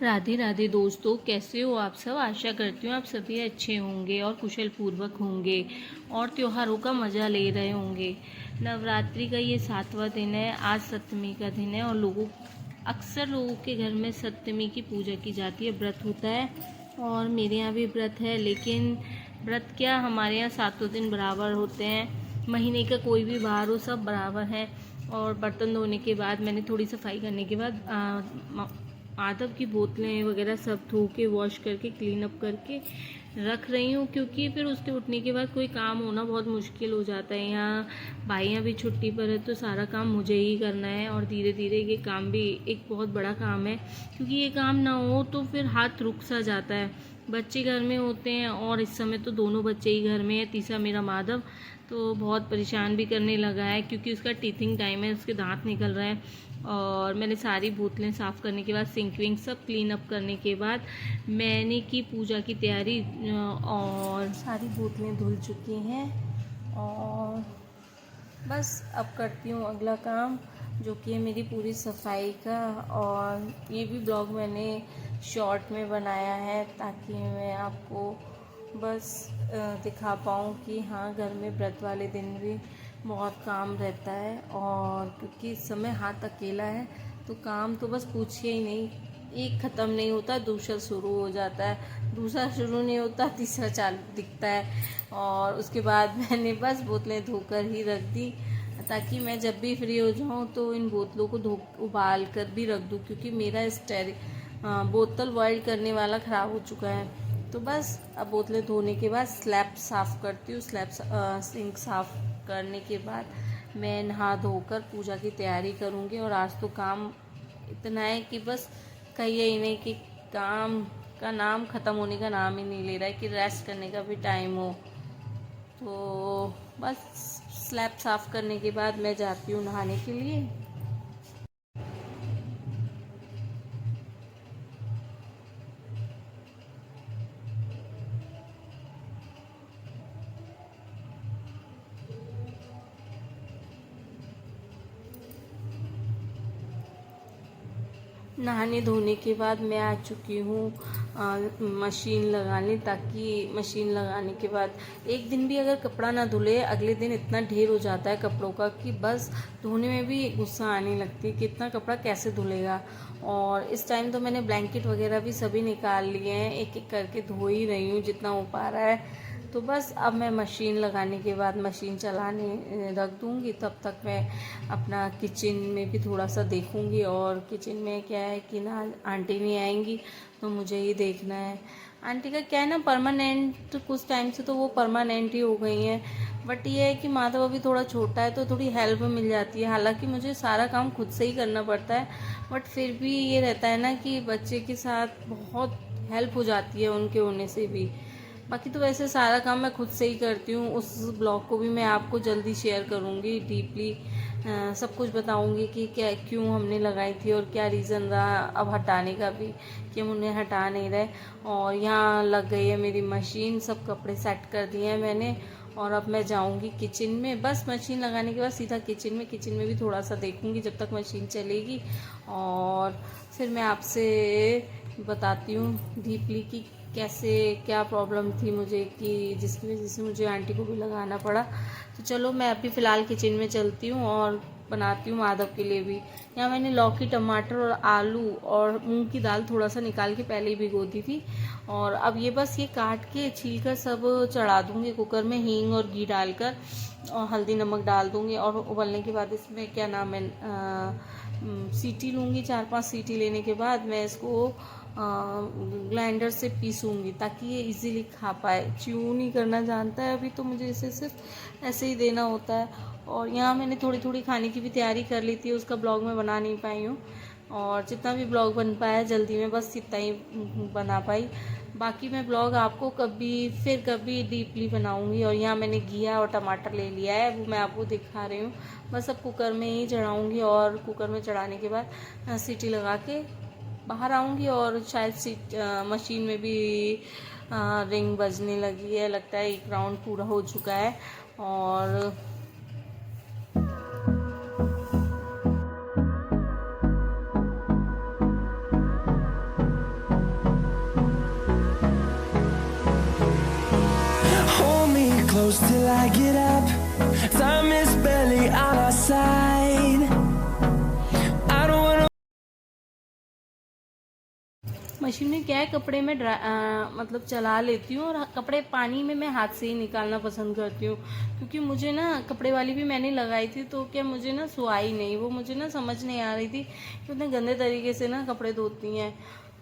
राधे राधे दोस्तों, कैसे हो आप सब। आशा करती हूँ आप सभी अच्छे होंगे और कुशल पूर्वक होंगे और त्योहारों का मज़ा ले रहे होंगे। नवरात्रि का ये 7वां दिन है। आज सप्तमी का दिन है और अक्सर लोगों के घर में सप्तमी की पूजा की जाती है, व्रत होता है और मेरे यहाँ भी व्रत है। लेकिन व्रत क्या, हमारे यहाँ 7 दिन बराबर होते हैं। महीने का कोई भी बार हो, सब बराबर है। और बर्तन धोने के बाद, मैंने थोड़ी सफाई करने के बाद आदब की बोतलें वगैरह सब धो के वॉश करके क्लीन अप करके रख रही हूँ, क्योंकि फिर उसके उठने के बाद कोई काम होना बहुत मुश्किल हो जाता है। यहाँ भाइयाँ भी छुट्टी पर है तो सारा काम मुझे ही करना है और धीरे धीरे ये काम भी एक बहुत बड़ा काम है, क्योंकि ये काम ना हो तो फिर हाथ रुक सा जाता है। बच्चे घर में होते हैं और इस समय तो दोनों बच्चे ही घर में है। तीसरा मेरा माधव तो बहुत परेशान भी करने लगा है, क्योंकि उसका टीथिंग टाइम है, उसके दांत निकल रहे हैं। और मैंने सारी बोतलें साफ़ करने के बाद, सिंक विंक सब क्लीन अप करने के बाद मैंने की पूजा की तैयारी और सारी बोतलें धुल चुकी हैं। और बस अब करती हूँ अगला काम, जो कि है मेरी पूरी सफाई का। और ये भी ब्लॉग मैंने शॉर्ट में बनाया है ताकि मैं आपको बस दिखा पाऊँ कि हाँ, घर में व्रत वाले दिन भी बहुत काम रहता है। और क्योंकि इस समय हाथ अकेला है तो काम तो बस पूछिए ही नहीं, एक ख़त्म नहीं होता दूसरा शुरू हो जाता है, दूसरा शुरू नहीं होता तीसरा चालू दिखता है। और उसके बाद मैंने बस बोतलें धोकर ही रख दी, ताकि मैं जब भी फ्री हो जाऊँ तो इन बोतलों को धो उबाल कर भी रख दूँ, क्योंकि मेरा बोतल बॉयल करने वाला ख़राब हो चुका है। तो बस अब बोतलें धोने के बाद स्लैब साफ़ करती हूँ। सिंक साफ़ करने के बाद मैं नहा धोकर पूजा की तैयारी करूँगी। और आज तो काम इतना है कि बस कहिए ही नहीं कि काम का नाम ख़त्म होने का नाम ही नहीं ले रहा है, कि रेस्ट करने का भी टाइम हो। तो बस स्लैब साफ़ करने के बाद मैं जाती हूँ नहाने के लिए। नहाने धोने के बाद मैं आ चुकी हूँ मशीन लगाने, ताकि मशीन लगाने के बाद एक दिन भी अगर कपड़ा ना धुले, अगले दिन इतना ढेर हो जाता है कपड़ों का कि बस धोने में भी गुस्सा आने लगती है कि इतना कपड़ा कैसे धुलेगा। और इस टाइम तो मैंने ब्लैंकेट वगैरह भी सभी निकाल लिए हैं, एक एक करके धो ही रही हूँ जितना हो पा रहा है। तो बस अब मैं मशीन लगाने के बाद मशीन चलाने रख दूँगी, तब तक मैं अपना किचन में भी थोड़ा सा देखूँगी। और किचन में क्या है कि ना, आंटी नहीं आएंगी तो मुझे ही देखना है। आंटी का क्या है ना, परमानेंट कुछ टाइम से तो वो परमानेंट ही हो गई हैं, बट ये है कि माधव अभी थोड़ा छोटा है तो थोड़ी हेल्प मिल जाती है। हालांकि मुझे सारा काम खुद से ही करना पड़ता है, बट फिर भी ये रहता है ना कि बच्चे के साथ बहुत हेल्प हो जाती है उनके होने से भी। बाकी तो वैसे सारा काम मैं खुद से ही करती हूँ। उस ब्लॉग को भी मैं आपको जल्दी शेयर करूँगी, डीपली सब कुछ बताऊँगी कि क्या क्यों हमने लगाई थी और क्या रीज़न रहा अब हटाने का भी, कि हम उन्हें हटा नहीं रहे। और यहाँ लग गई है मेरी मशीन, सब कपड़े सेट कर दिए हैं मैंने। और अब मैं जाऊँगी किचन में, बस मशीन लगाने के बाद सीधा किचन में भी थोड़ा सा देखूँगी जब तक मशीन चलेगी। और फिर मैं आपसे बताती हूँ डीपली कि कैसे क्या प्रॉब्लम थी मुझे, कि जिसकी वजह से मुझे आंटी को भी लगाना पड़ा। तो चलो मैं अभी फ़िलहाल किचन में चलती हूँ और बनाती हूँ माधव के लिए भी। यहाँ मैंने लौकी, टमाटर और आलू और मूंग की दाल थोड़ा सा निकाल के पहले ही भिगो दी थी। और अब ये बस ये काट के छील कर सब चढ़ा दूँगी कुकर में, हींग और घी डालकर, और हल्दी नमक डाल दूँगी। और उबलने के बाद इसमें क्या नाम है, सीटी लूँगी। 4-5 सीटी लेने के बाद मैं इसको ग्राइंडर से पीसूँगी, ताकि ये इजीली खा पाए। च्यू नहीं करना जानता है अभी, तो मुझे इसे सिर्फ ऐसे ही देना होता है। और यहाँ मैंने थोड़ी थोड़ी खाने की भी तैयारी कर ली थी, उसका ब्लॉग मैं बना नहीं पाई हूँ। और जितना भी ब्लॉग बन पाया जल्दी में, बस इतना ही बना पाई। बाकी मैं ब्लॉग आपको कभी डीपली बनाऊँगी। और यहाँ मैंने घिया और टमाटर ले लिया है, वो मैं आपको दिखा रही हूँ। बस अब कुकर में ही चढ़ाऊँगी, और कुकर में चढ़ाने के बाद सीटी लगा के बाहर आऊँगी। और शायद मशीन में भी रिंग बजने लगी है, लगता है एक राउंड पूरा हो चुका है। और close till I get up. Time is barely on our side. I don't wanna. Machine में क्या है, कपड़े में मतलब चला लेती हूँ, और कपड़े पानी में मैं हाथ से ही निकालना पसंद करती हूँ, क्योंकि मुझे ना कपड़े वाली भी मैंने लगाई थी, तो क्या मुझे ना सुहाई नहीं, वो मुझे ना समझ नहीं आ रही थी कि उतने गंदे तरीके से ना कपड़े धोती हैं।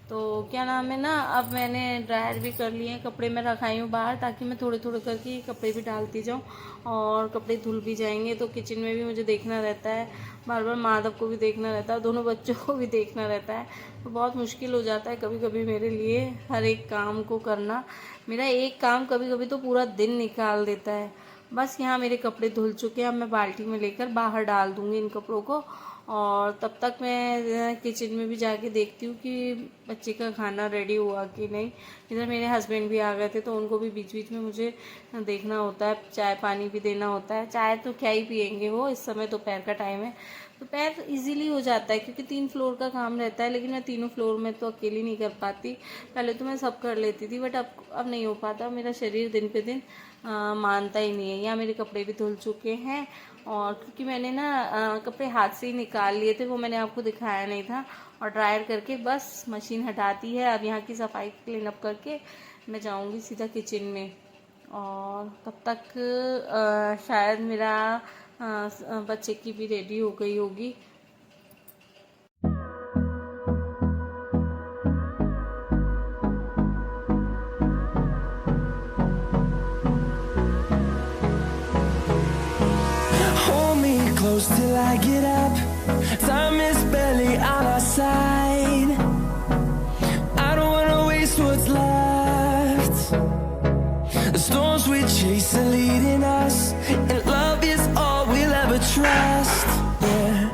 तो क्या नाम है ना, अब मैंने ड्रायर भी कर लिए हैं, कपड़े मैं रखाई हूँ बाहर, ताकि मैं थोड़े थोड़े करके कपड़े भी डालती जाऊँ और कपड़े धुल भी जाएंगे। तो किचन में भी मुझे देखना रहता है, बार बार माधव को भी देखना रहता है, दोनों बच्चों को भी देखना रहता है, तो बहुत मुश्किल हो जाता है कभी कभी मेरे लिए हर एक काम को करना। मेरा एक काम कभी कभी तो पूरा दिन निकाल देता है। बस यहाँ मेरे कपड़े धुल चुके हैं, अब मैं बाल्टी में लेकर बाहर डाल दूँगी इन कपड़ों को, और तब तक मैं किचन में भी जाके देखती हूँ कि बच्चे का खाना रेडी हुआ कि नहीं। इधर मेरे हस्बैंड भी आ गए थे, तो उनको भी बीच बीच में मुझे देखना होता है, चाय पानी भी देना होता है। चाय तो क्या ही पियेंगे वो, इस समय दोपहर का टाइम है, दोपहर इजीली हो जाता है क्योंकि 3 फ्लोर का काम रहता है, लेकिन मैं तीनों फ्लोर में तो अकेली नहीं कर पाती। पहले तो मैं सब कर लेती थी, बट अब नहीं हो पाता, मेरा शरीर दिन पे दिन मानता ही नहीं है। यहाँ मेरे कपड़े भी धुल चुके हैं, और क्योंकि मैंने ना कपड़े हाथ से ही निकाल लिए थे, वो मैंने आपको दिखाया नहीं था, और ड्रायर करके बस मशीन हटाती है। अब यहाँ की सफाई क्लीन अप करके मैं जाऊँगी सीधा किचन में, और तब तक शायद मेरा बच्चे की भी रेडी हो गई होगी। Hold me close till I get up. Time is barely on our side. I don't wanna waste what's left. The storms we chase are leading us, and love is all we'll ever trust. Yeah.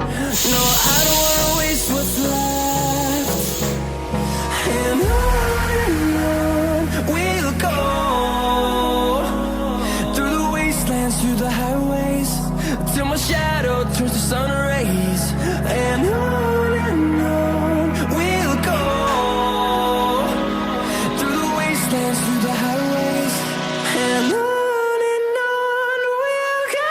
No, I don't wanna waste what's left. And on we'll go, through the wastelands, through the highways, till my shadow turns to sun rays. And on we'll go, through the wastelands, through the highways, and on we'll go.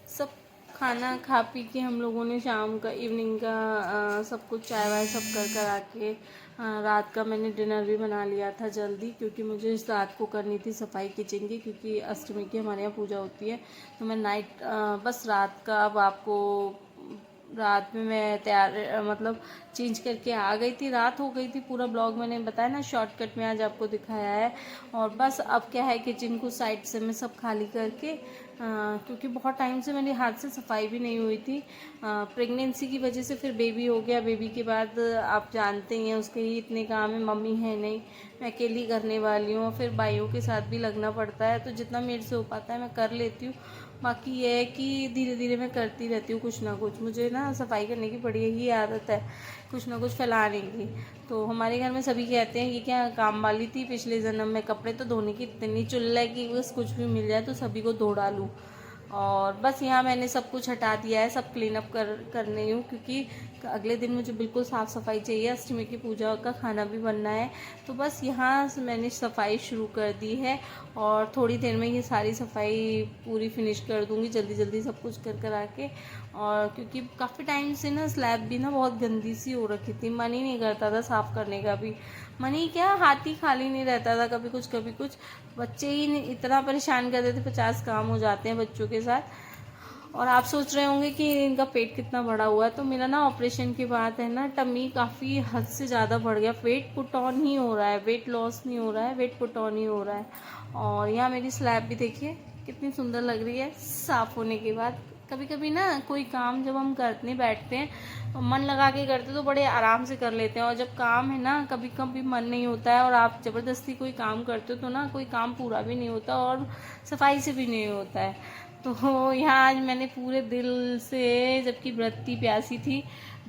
सब खाना खा P के हम लोगों ने शाम का, evening का सब कुछ चाय वाय सब कर आके रात का मैंने डिनर भी बना लिया था जल्दी, क्योंकि मुझे इस रात को करनी थी सफाई किचन की, क्योंकि अष्टमी की हमारे यहाँ पूजा होती है। तो मैं नाइट बस रात का, अब आपको रात में मैं तैयार मतलब चेंज करके आ गई थी, रात हो गई थी। पूरा ब्लॉग मैंने बताया ना शॉर्टकट में आज आपको दिखाया है। और बस अब क्या है, किचन को साइड से मैं सब खाली करके क्योंकि बहुत टाइम से मेरे हाथ से सफाई भी नहीं हुई थी, प्रेगनेंसी की वजह से। फिर बेबी हो गया, बेबी के बाद आप जानते ही हैं उसके ही इतने काम है, मम्मी है नहीं, मैं अकेली करने वाली हूँ, फिर भाइयों के साथ भी लगना पड़ता है, तो जितना मेरे से हो पाता है मैं कर लेती हूँ। बाकी ये है कि धीरे धीरे मैं करती रहती हूँ कुछ ना कुछ। मुझे ना सफाई करने की बड़ी ही आदत है, कुछ ना कुछ फैलाने की। तो हमारे घर में सभी कहते हैं कि क्या काम वाली थी पिछले जन्म में, कपड़े तो धोने की इतनी चुल्ल है कि बस कुछ भी मिल जाए तो सभी को धो डालूँ। और बस यहाँ मैंने सब कुछ हटा दिया है, सब क्लीन अप कर रही हूँ, क्योंकि अगले दिन मुझे बिल्कुल साफ़ सफाई चाहिए, अष्टमी की पूजा का खाना भी बनना है। तो बस यहाँ से मैंने सफाई शुरू कर दी है, और थोड़ी देर में ये सारी सफाई पूरी फिनिश कर दूँगी, जल्दी जल्दी सब कुछ कर आके। और क्योंकि काफ़ी टाइम से ना स्लैब भी ना बहुत गंदी सी हो रखी थी, मन ही नहीं करता था साफ़ करने का भी, मन ही क्या, हाथ ही खाली नहीं रहता था, कभी कुछ। बच्चे ही इतना परेशान कर देते, 50 काम हो जाते हैं बच्चों के साथ। और आप सोच रहे होंगे कि इनका पेट कितना बड़ा हुआ है, तो मेरा ना ऑपरेशन की बात है ना, टमी काफ़ी हद से ज़्यादा बढ़ गया, वेट पुट ऑन ही हो रहा है, वेट लॉस नहीं हो रहा है, वेट पुट ऑन ही हो रहा है। और यहाँ मेरी स्लैब भी देखिए कितनी सुंदर लग रही है साफ़ होने के बाद। कभी कभी ना कोई काम जब हम करने बैठते हैं तो मन लगा के करते तो बड़े आराम से कर लेते हैं, और जब काम है ना कभी कभी मन नहीं होता है और आप ज़बरदस्ती कोई काम करते हो तो ना कोई काम पूरा भी नहीं होता और सफाई से भी नहीं होता है। तो यहाँ आज मैंने पूरे दिल से, जबकि व्रत थी, प्यासी थी,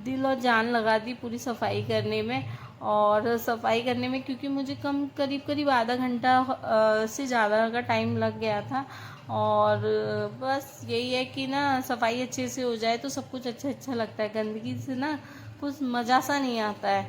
दिल और जान लगा दी पूरी सफाई करने में। और सफाई करने में क्योंकि मुझे करीब आधा घंटा से ज़्यादा का टाइम लग गया था। और बस यही है कि ना सफाई अच्छे से हो जाए तो सब कुछ अच्छा लगता है, गंदगी से ना कुछ मज़ा सा नहीं आता है।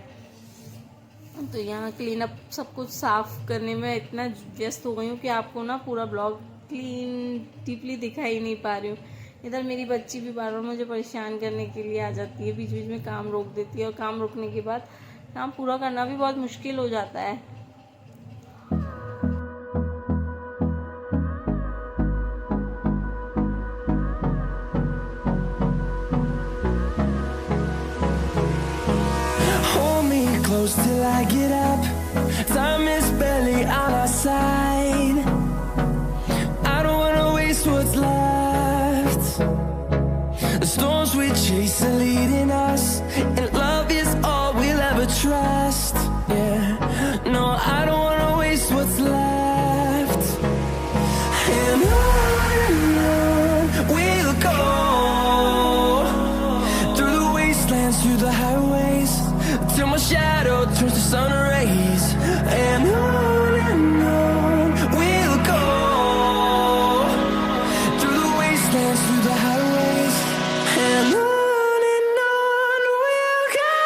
तो यहाँ क्लीन अप सब कुछ साफ़ करने में इतना व्यस्त हो गई हूँ कि आपको ना पूरा ब्लॉग क्लीन डीपली दिखाई नहीं पा रही हूँ। इधर मेरी बच्ची भी बार बार मुझे परेशान करने के लिए आ जाती है, बीच बीच में काम रोक देती है और काम रोकने के बाद काम पूरा करना भी बहुत मुश्किल हो जाता है। Hold me close till I get up. Time is barely on our side. I don't wanna waste what's left. The storms we chase are leading us, and love is all we'll ever trust. Yeah, no, I don't wanna waste what's left. And on we'll go, through the wastelands, through the highways, till my shadow turns to sun rays. And on we'll go, through the wastelands, through the highways, and on we'll go.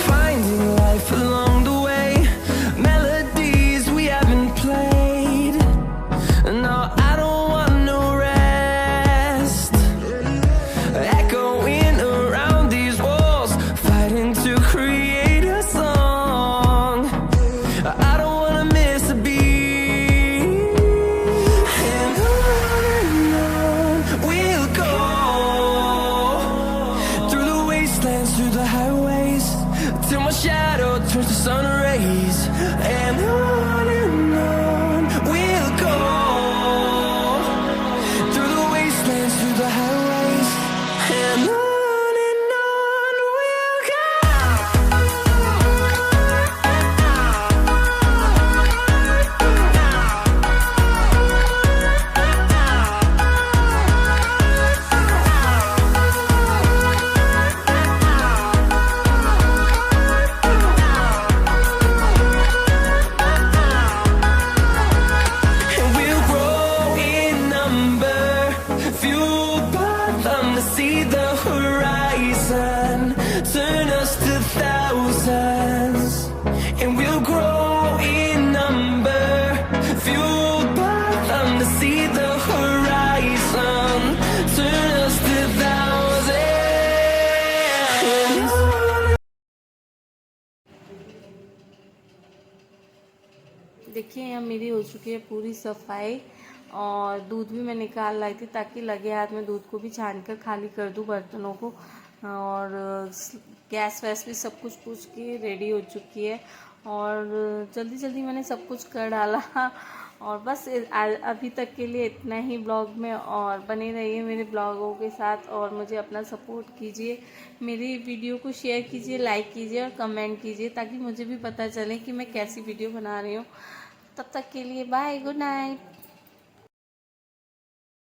Finding life along the way, melodies we haven't played. No, I don't want no rest. Echoing around these walls, fighting to create a song. I don't wanna miss a beat. And on we'll go, through the wastelands, through the highways, till my shadow turns to sun rays. And on we'll go, through the wastelands, through the highways, and on we'll go. And we'll grow in number, fueled by them to see the horizon, turn us to thousands. And we'll grow in number, fueled by them to see the horizon, turn us to thousands. देखिए यहाँ मेरी हो चुकी है पूरी सफाई और दूध भी मैं निकाल लाई थी ताकि लगे हाथ में दूध को भी छान कर खाली कर दूँ बर्तनों को। और गैस वैस भी सब कुछ पूछ के रेडी हो चुकी है और जल्दी जल्दी मैंने सब कुछ कर डाला। और बस अभी तक के लिए इतना ही ब्लॉग में, और बने रहिए मेरे ब्लॉगों के साथ और मुझे अपना सपोर्ट कीजिए, मेरी वीडियो को शेयर कीजिए, लाइक कीजिए और कमेंट कीजिए ताकि मुझे भी पता चले कि मैं कैसी वीडियो बना रही हूँ। तब तक के लिए बाय, गुड नाइट।